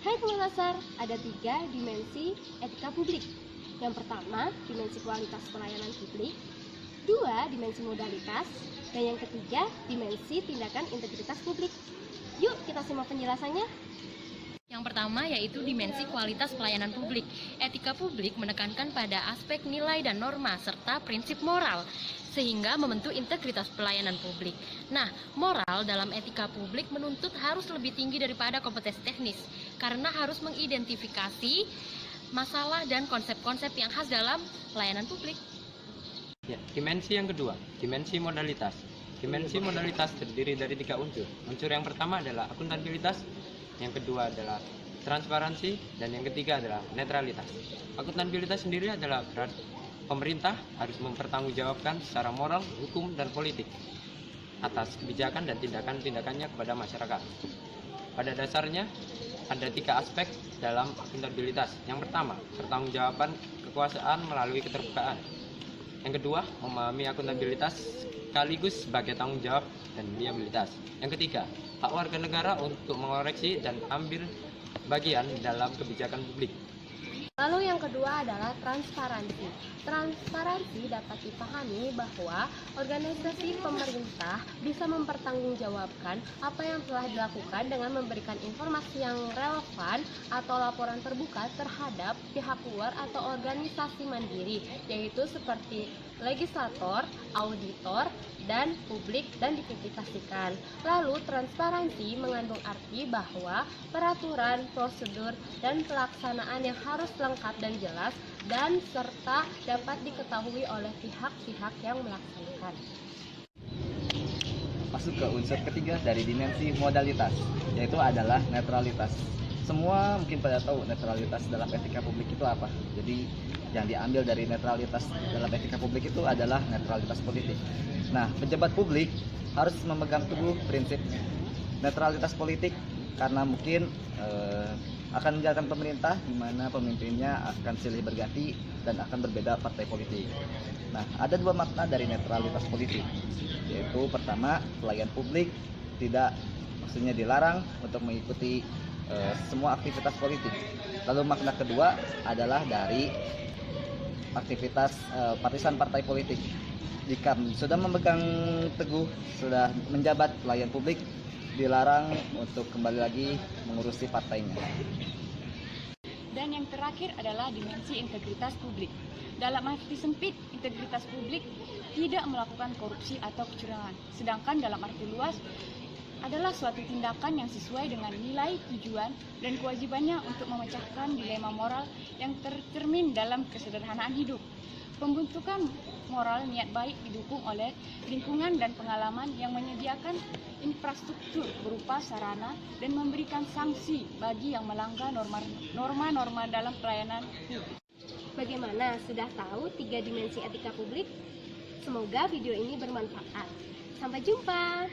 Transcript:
Hai teman Lasar, ada 3 dimensi etika publik. Yang pertama, dimensi kualitas pelayanan publik. 2, dimensi modalitas. Dan yang ketiga, dimensi tindakan integritas publik. Yuk kita simak penjelasannya. Yang pertama yaitu dimensi kualitas pelayanan publik. Etika publik menekankan pada aspek nilai dan norma serta prinsip moral sehingga membentuk integritas pelayanan publik. Nah, moral dalam etika publik menuntut harus lebih tinggi daripada kompetensi teknis karena harus mengidentifikasi masalah dan konsep-konsep yang khas dalam pelayanan publik. Ya, dimensi yang kedua, dimensi modalitas. Dimensi modalitas terdiri dari 3 unsur. Unsur yang pertama adalah akuntabilitas, yang kedua adalah transparansi, dan yang ketiga adalah netralitas. Akuntabilitas sendiri adalah pemerintah harus mempertanggungjawabkan secara moral, hukum, dan politik atas kebijakan dan tindakan-tindakannya kepada masyarakat. Pada dasarnya ada 3 aspek dalam akuntabilitas. Yang pertama, pertanggungjawaban kekuasaan melalui keterbukaan. Yang kedua, memahami akuntabilitas sekaligus sebagai tanggung jawab dan liabilitas. Yang ketiga, hak warga negara untuk mengoreksi dan ambil bagian dalam kebijakan publik. Lalu yang kedua adalah transparansi. Transparansi dapat dipahami bahwa organisasi pemerintah bisa mempertanggungjawabkan apa yang telah dilakukan dengan memberikan informasi yang relevan atau laporan terbuka terhadap pihak luar atau organisasi mandiri, yaitu seperti legislator, auditor, dan publik dan dipublikasikan. Lalu transparansi mengandung arti bahwa peraturan, prosedur, dan pelaksanaan yang harus lengkap dan jelas dan serta dapat diketahui oleh pihak-pihak yang melaksanakan. Masuk ke unsur ketiga dari dimensi modalitas, yaitu adalah netralitas. Semua mungkin pada tahu netralitas dalam etika publik itu apa. Jadi yang diambil dari netralitas dalam etika publik itu adalah netralitas politik. Nah, pejabat publik harus memegang teguh prinsip netralitas politik karena mungkin akan menjalankan pemerintah di mana pemimpinnya akan silih berganti dan akan berbeda partai politik. Nah, ada 2 makna dari netralitas politik, yaitu pertama, pelayan publik tidak maksudnya dilarang untuk mengikuti semua aktivitas politik. Lalu makna kedua adalah dari aktivitas partisan partai politik. Jika sudah memegang teguh, sudah menjabat pelayan publik, dilarang untuk kembali lagi mengurusi partainya. Dan yang terakhir adalah dimensi integritas publik. Dalam arti sempit, integritas publik tidak melakukan korupsi atau kecurangan. Sedangkan dalam arti luas adalah suatu tindakan yang sesuai dengan nilai, tujuan, dan kewajibannya untuk memecahkan dilema moral yang tercermin dalam kesederhanaan hidup. Pembentukan moral niat baik didukung oleh lingkungan dan pengalaman yang menyediakan infrastruktur berupa sarana dan memberikan sanksi bagi yang melanggar norma-norma dalam pelayanan publik. Bagaimana? Sudah tahu 3 dimensi etika publik? Semoga video ini bermanfaat. Sampai jumpa!